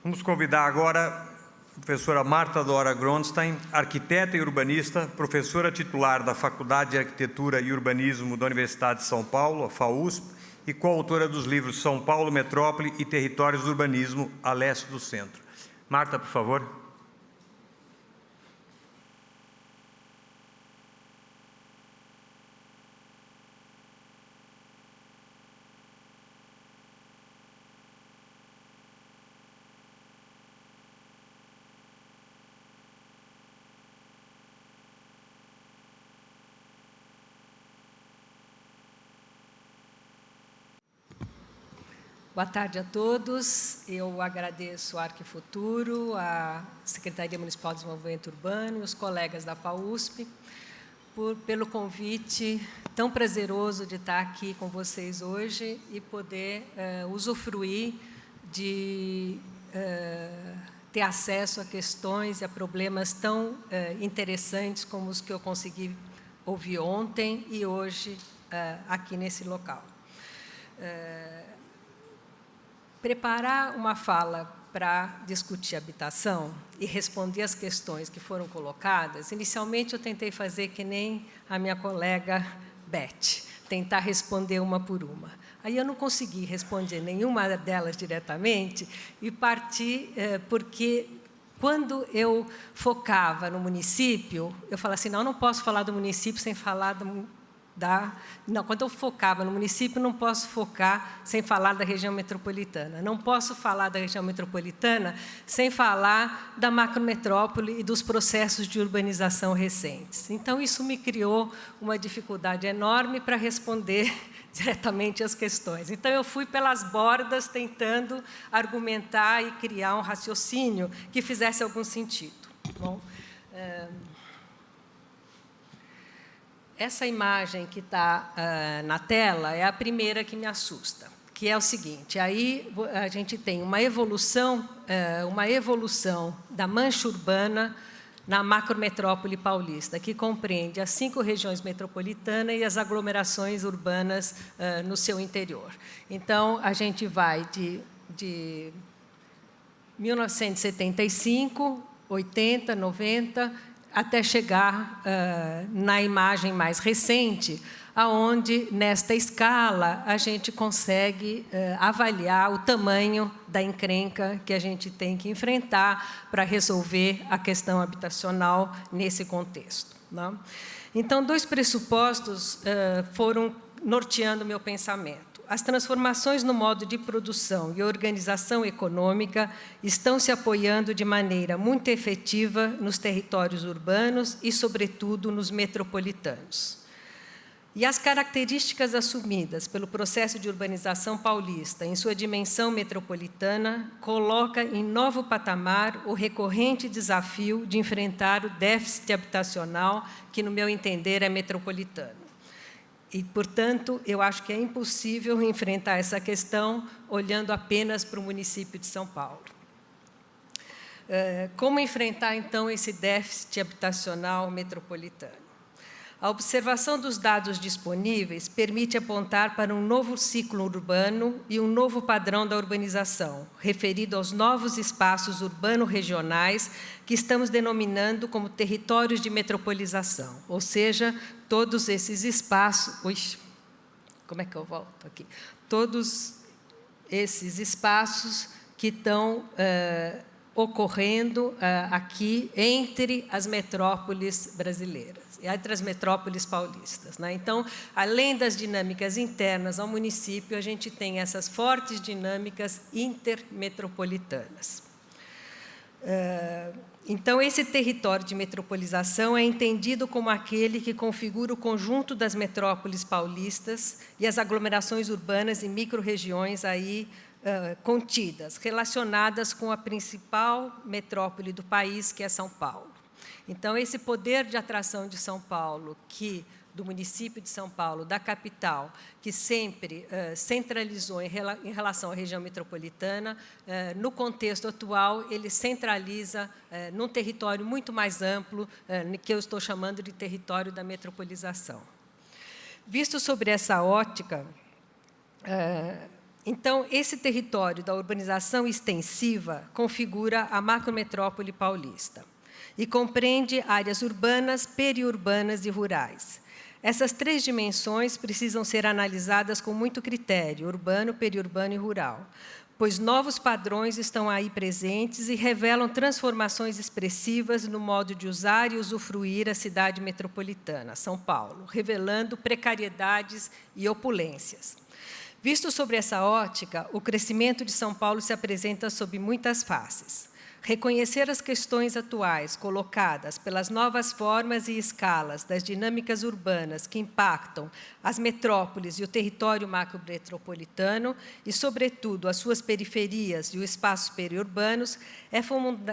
Vamos convidar agora a professora Marta Dora Gronstein, arquiteta e urbanista, professora titular da Faculdade de Arquitetura e Urbanismo da Universidade de São Paulo, a FAUSP, e coautora dos livros São Paulo, Metrópole e Territórios do Urbanismo, a leste do centro. Marta, por favor. Boa tarde a todos. Eu agradeço a Arquifuturo, a Secretaria Municipal de Desenvolvimento Urbano e os colegas da FAUSP pelo convite tão prazeroso de estar aqui com vocês hoje e poder usufruir de ter acesso a questões e a problemas tão interessantes como os que eu consegui ouvir ontem e hoje aqui nesse local. Preparar uma fala para discutir habitação e responder as questões que foram colocadas, inicialmente eu tentei fazer que nem a minha colega Beth, tentar responder uma por uma. Aí eu não consegui responder nenhuma delas diretamente e parti porque quando eu focava no município, eu falava assim, não posso falar do município sem falar Não, quando eu focava no município, não posso focar sem falar da região metropolitana. Não posso falar da região metropolitana sem falar da macrometrópole e dos processos de urbanização recentes. Então, isso me criou uma dificuldade enorme para responder diretamente as questões. Então, eu fui pelas bordas tentando argumentar e criar um raciocínio que fizesse algum sentido. Bom, essa imagem que está na tela é a primeira que me assusta, que é o seguinte, aí a gente tem uma evolução da mancha urbana na macrometrópole paulista, que compreende as 5 regiões metropolitanas e as aglomerações urbanas no seu interior. Então, a gente vai de 1975, 80, 90... até chegar na imagem mais recente, aonde, nesta escala, a gente consegue avaliar o tamanho da encrenca que a gente tem que enfrentar para resolver a questão habitacional nesse contexto, não? Então, 2 pressupostos foram norteando o meu pensamento. As transformações no modo de produção e organização econômica estão se apoiando de maneira muito efetiva nos territórios urbanos e, sobretudo, nos metropolitanos. E as características assumidas pelo processo de urbanização paulista em sua dimensão metropolitana coloca em novo patamar o recorrente desafio de enfrentar o déficit habitacional que, no meu entender, é metropolitano. E, portanto, eu acho que é impossível enfrentar essa questão olhando apenas para o município de São Paulo. Como enfrentar, então, esse déficit habitacional metropolitano? A observação dos dados disponíveis permite apontar para um novo ciclo urbano e um novo padrão da urbanização, referido aos novos espaços urbano-regionais que estamos denominando como territórios de metropolização, ou seja, todos esses espaços... como é que eu volto aqui? Todos esses espaços que estão ocorrendo aqui entre as metrópoles brasileiras, entre as metrópoles paulistas, né? Então, além das dinâmicas internas ao município, a gente tem essas fortes dinâmicas intermetropolitanas. Então, esse território de metropolização é entendido como aquele que configura o conjunto das metrópoles paulistas e as aglomerações urbanas e micro-regiões aí contidas, relacionadas com a principal metrópole do país, que é São Paulo. Então, esse poder de atração de São Paulo, do município de São Paulo, da capital, que sempre centralizou em relação à região metropolitana, no contexto atual, ele centraliza num território muito mais amplo, que eu estou chamando de território da metropolização. Visto sobre essa ótica, Então, esse território da urbanização extensiva configura a macrometrópole paulista e compreende áreas urbanas, periurbanas e rurais. Essas três dimensões precisam ser analisadas com muito critério, urbano, periurbano e rural, pois novos padrões estão aí presentes e revelam transformações expressivas no modo de usar e usufruir a cidade metropolitana, São Paulo, revelando precariedades e opulências. Visto sobre essa ótica, o crescimento de São Paulo se apresenta sob muitas faces. Reconhecer as questões atuais colocadas pelas novas formas e escalas das dinâmicas urbanas que impactam as metrópoles e o território macrometropolitano e, sobretudo, as suas periferias e os espaços periurbanos é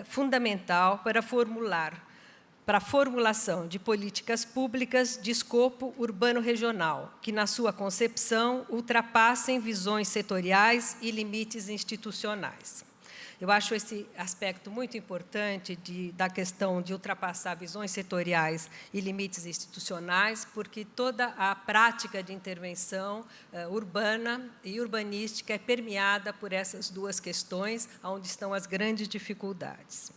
fundamental para a formulação de políticas públicas de escopo urbano-regional, que, na sua concepção, ultrapassem visões setoriais e limites institucionais. Eu acho esse aspecto muito importante da questão de ultrapassar visões setoriais e limites institucionais, porque toda a prática de intervenção urbana e urbanística é permeada por essas duas questões, onde estão as grandes dificuldades.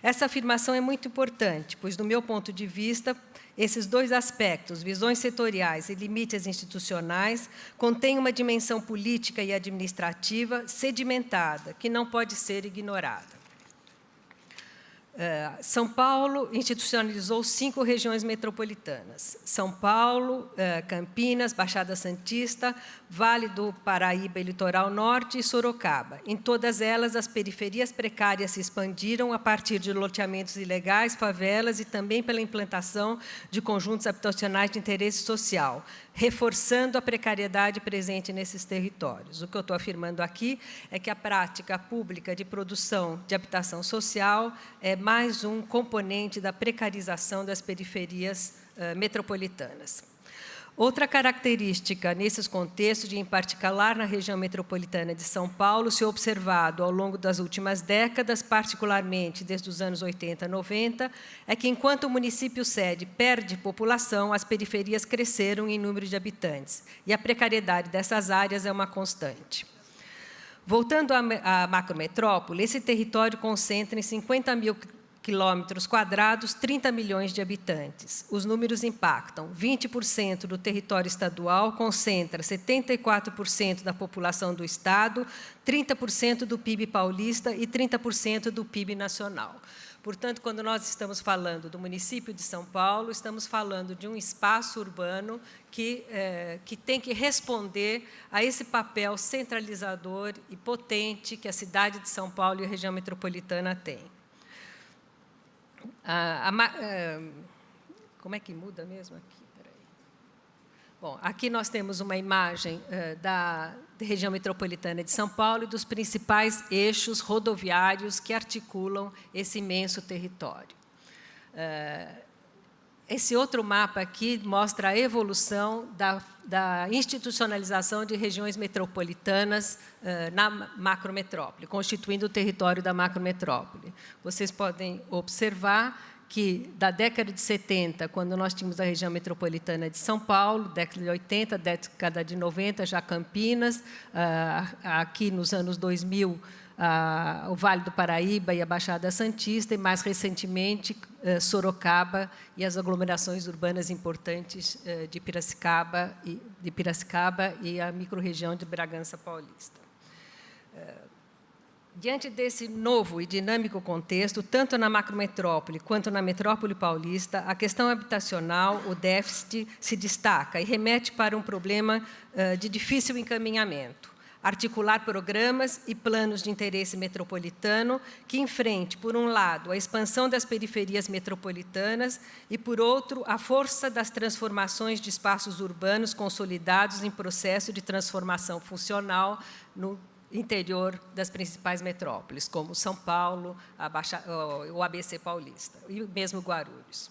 Essa afirmação é muito importante, pois, do meu ponto de vista, esses dois aspectos, visões setoriais e limites institucionais, contêm uma dimensão política e administrativa sedimentada, que não pode ser ignorada. São Paulo institucionalizou 5 regiões metropolitanas: São Paulo, Campinas, Baixada Santista, Vale do Paraíba e Litoral Norte e Sorocaba. Em todas elas, as periferias precárias se expandiram a partir de loteamentos ilegais, favelas e também pela implantação de conjuntos habitacionais de interesse social, reforçando a precariedade presente nesses territórios. O que eu estou afirmando aqui é que a prática pública de produção de habitação social é mais um componente da precarização das periferias metropolitanas. Outra característica nesses contextos, e em particular na região metropolitana de São Paulo, se observado ao longo das últimas décadas, particularmente desde os anos 80 e 90, é que, enquanto o município sede perde população, as periferias cresceram em número de habitantes, e a precariedade dessas áreas é uma constante. Voltando à macrometrópole, esse território concentra em 50 mil quilômetros quadrados, 30 milhões de habitantes. Os números impactam. 20% do território estadual concentra 74% da população do Estado, 30% do PIB paulista e 30% do PIB nacional. Portanto, quando nós estamos falando do município de São Paulo, estamos falando de um espaço urbano que tem que responder a esse papel centralizador e potente que a cidade de São Paulo e a região metropolitana têm. Como é que muda mesmo aqui? Peraí. Bom, aqui nós temos uma imagem da região metropolitana de São Paulo e dos principais eixos rodoviários que articulam esse imenso território. Esse outro mapa aqui mostra a evolução da institucionalização de regiões metropolitanas na macrometrópole, constituindo o território da macrometrópole. Vocês podem observar que, da década de 70, quando nós tínhamos a região metropolitana de São Paulo, década de 80, década de 90, já Campinas, aqui nos anos 2000, o Vale do Paraíba e a Baixada Santista, e, mais recentemente, Sorocaba e as aglomerações urbanas importantes de Piracicaba e a microrregião de Bragança Paulista. Diante desse novo e dinâmico contexto, tanto na macrometrópole quanto na metrópole paulista, a questão habitacional, o déficit, se destaca e remete para um problema de difícil encaminhamento. Articular programas e planos de interesse metropolitano que enfrente, por um lado, a expansão das periferias metropolitanas e, por outro, a força das transformações de espaços urbanos consolidados em processo de transformação funcional no interior das principais metrópoles, como São Paulo, o ABC paulista e mesmo Guarulhos.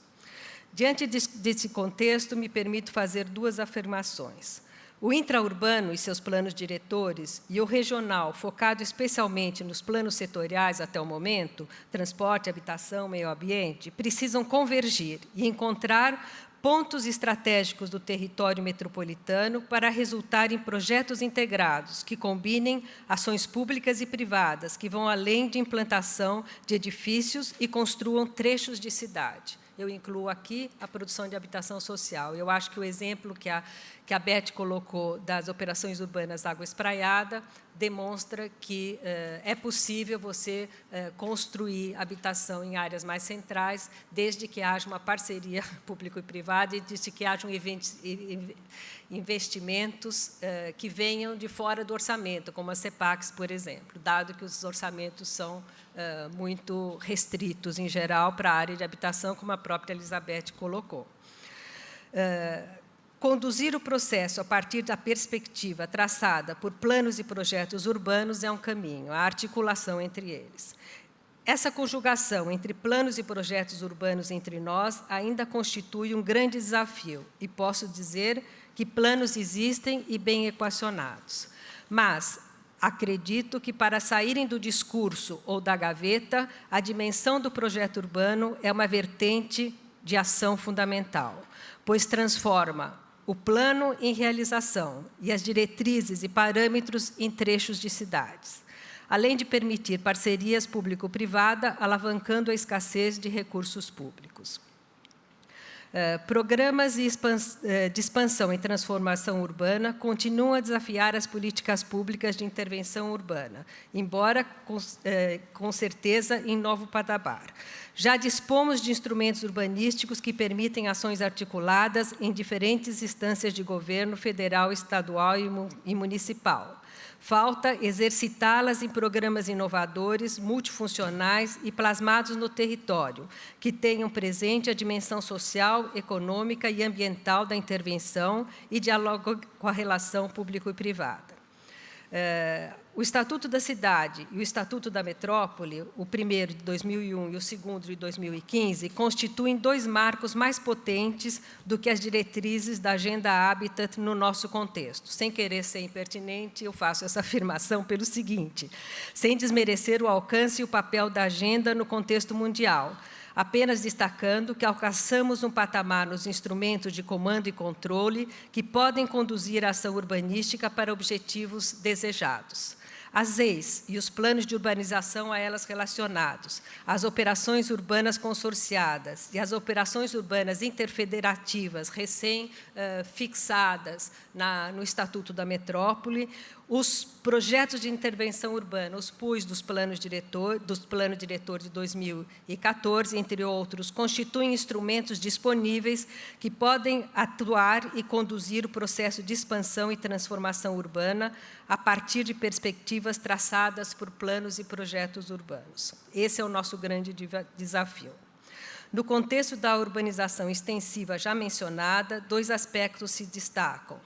Diante desse contexto, me permito fazer 2 afirmações. O intraurbano e seus planos diretores e o regional, focado especialmente nos planos setoriais até o momento, transporte, habitação, meio ambiente, precisam convergir e encontrar pontos estratégicos do território metropolitano para resultar em projetos integrados que combinem ações públicas e privadas, que vão além de implantação de edifícios e construam trechos de cidade. Eu incluo aqui a produção de habitação social. Eu acho que o exemplo que a Beth colocou das operações urbanas Água Espraiada demonstra que é possível você construir habitação em áreas mais centrais, desde que haja uma parceria público e privada e desde que hajam investimentos que venham de fora do orçamento, como as CEPACs, por exemplo, dado que os orçamentos são muito restritos, em geral, para a área de habitação, como a própria Elizabeth colocou. Conduzir o processo a partir da perspectiva traçada por planos e projetos urbanos é um caminho, a articulação entre eles. Essa conjugação entre planos e projetos urbanos entre nós ainda constitui um grande desafio, e posso dizer que planos existem e bem equacionados. Mas acredito que, para saírem do discurso ou da gaveta, a dimensão do projeto urbano é uma vertente de ação fundamental, pois transforma o plano em realização e as diretrizes e parâmetros em trechos de cidades, além de permitir parcerias público-privada, alavancando a escassez de recursos públicos. Programas de expansão e transformação urbana continuam a desafiar as políticas públicas de intervenção urbana, embora, com certeza, em novo patamar. Já dispomos de instrumentos urbanísticos que permitem ações articuladas em diferentes instâncias de governo federal, estadual e municipal. Falta exercitá-las em programas inovadores, multifuncionais e plasmados no território, que tenham presente a dimensão social, econômica e ambiental da intervenção e dialogam com a relação público e privada. O Estatuto da Cidade e o Estatuto da Metrópole, o primeiro de 2001 e o segundo de 2015, constituem dois marcos mais potentes do que as diretrizes da Agenda Habitat no nosso contexto. Sem querer ser impertinente, eu faço essa afirmação pelo seguinte: sem desmerecer o alcance e o papel da agenda no contexto mundial, apenas destacando que alcançamos um patamar nos instrumentos de comando e controle que podem conduzir a ação urbanística para objetivos desejados. As EIs e os planos de urbanização a elas relacionados, as operações urbanas consorciadas e as operações urbanas interfederativas recém-fixadas no Estatuto da Metrópole, os projetos de intervenção urbana, os PUIs do Plano Diretor de 2014, entre outros, constituem instrumentos disponíveis que podem atuar e conduzir o processo de expansão e transformação urbana a partir de perspectivas traçadas por planos e projetos urbanos. Esse é o nosso grande desafio. No contexto da urbanização extensiva já mencionada, dois aspectos se destacam: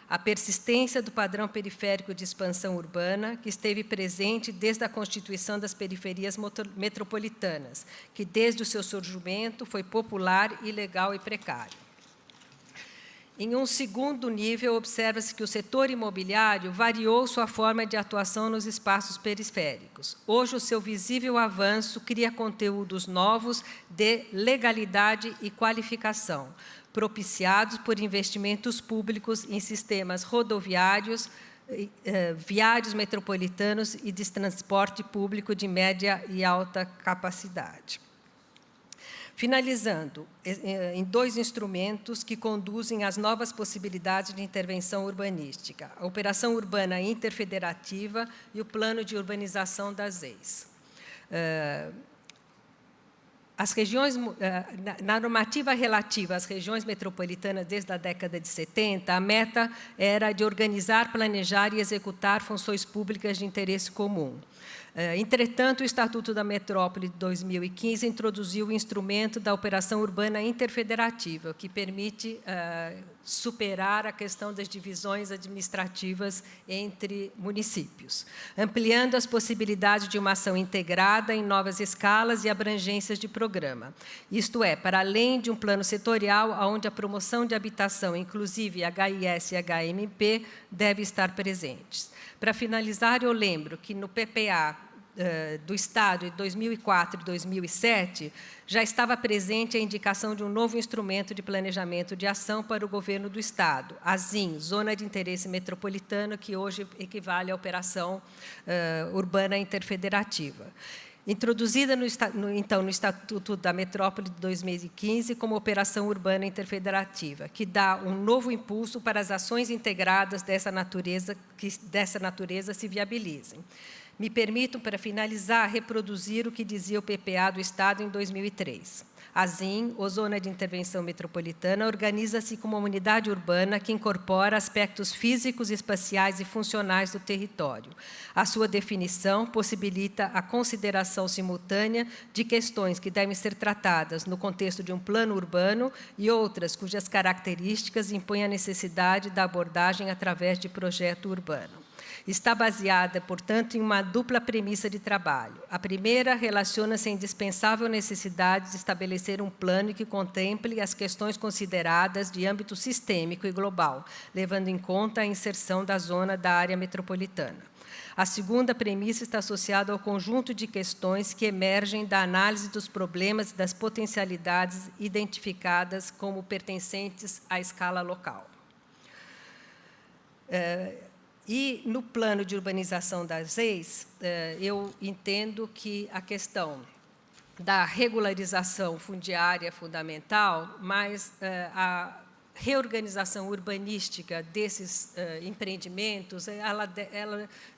a persistência do padrão periférico de expansão urbana, que esteve presente desde a constituição das periferias metropolitanas, que, desde o seu surgimento, foi popular, ilegal e precário. Em um segundo nível, observa-se que o setor imobiliário variou sua forma de atuação nos espaços periféricos. Hoje, o seu visível avanço cria conteúdos novos de legalidade e qualificação, propiciados por investimentos públicos em sistemas rodoviários, viários metropolitanos e de transporte público de média e alta capacidade. Finalizando, em dois instrumentos que conduzem às novas possibilidades de intervenção urbanística: a Operação Urbana Interfederativa e o Plano de Urbanização das EIs. As regiões, na normativa relativa às regiões metropolitanas desde a década de 70, a meta era de organizar, planejar e executar funções públicas de interesse comum. Entretanto, o Estatuto da Metrópole de 2015 introduziu o instrumento da Operação Urbana Interfederativa, que permite superar a questão das divisões administrativas entre municípios, ampliando as possibilidades de uma ação integrada em novas escalas e abrangências de programa. Isto é, para além de um plano setorial, onde a promoção de habitação, inclusive HIS e HMP, deve estar presentes. Para finalizar, eu lembro que no PPA do Estado em 2004 e 2007, já estava presente a indicação de um novo instrumento de planejamento de ação para o governo do Estado, a ZIM, Zona de Interesse Metropolitano, que hoje equivale à Operação Urbana Interfederativa. Introduzida, então, no Estatuto da Metrópole de 2015 como Operação Urbana Interfederativa, que dá um novo impulso para as ações integradas dessa natureza se viabilizem. Me permitam, para finalizar, reproduzir o que dizia o PPA do Estado em 2003. A ZIM, ou Zona de Intervenção Metropolitana, organiza-se como uma unidade urbana que incorpora aspectos físicos, espaciais e funcionais do território. A sua definição possibilita a consideração simultânea de questões que devem ser tratadas no contexto de um plano urbano e outras cujas características impõem a necessidade da abordagem através de projeto urbano. Está baseada, portanto, em uma dupla premissa de trabalho. A primeira relaciona-se à indispensável necessidade de estabelecer um plano que contemple as questões consideradas de âmbito sistêmico e global, levando em conta a inserção da zona da área metropolitana. A segunda premissa está associada ao conjunto de questões que emergem da análise dos problemas e das potencialidades identificadas como pertencentes à escala local. E, no plano de urbanização das ZEIs, eu entendo que a questão da regularização fundiária é fundamental, mas a reorganização urbanística desses empreendimentos, ela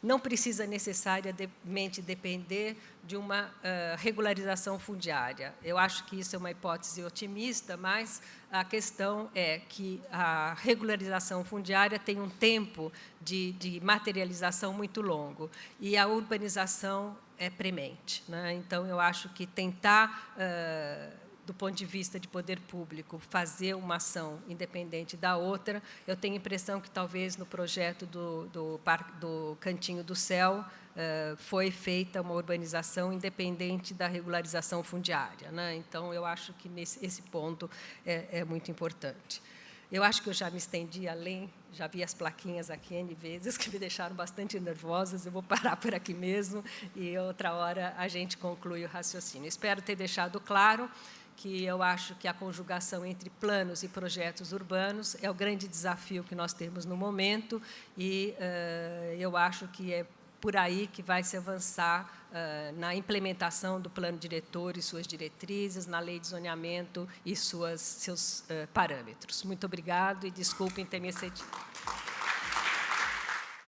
não precisa necessariamente depender de uma regularização fundiária. Eu acho que isso é uma hipótese otimista, mas a questão é que a regularização fundiária tem um tempo de materialização muito longo, e a urbanização é premente, né? Então, eu acho que tentar, do ponto de vista de poder público, fazer uma ação independente da outra, eu tenho a impressão que, talvez, no projeto do Cantinho do Céu, foi feita uma urbanização independente da regularização fundiária, né? Então, eu acho que esse ponto é muito importante. Eu acho que eu já me estendi além, já vi as plaquinhas aqui N vezes, que me deixaram bastante nervosas. Eu vou parar por aqui mesmo e, outra hora, a gente conclui o raciocínio. Espero ter deixado claro que eu acho que a conjugação entre planos e projetos urbanos é o grande desafio que nós temos no momento, e eu acho que é por aí que vai se avançar na implementação do plano diretor e suas diretrizes, na lei de zoneamento e seus parâmetros. Muito obrigado e desculpem ter me excedido.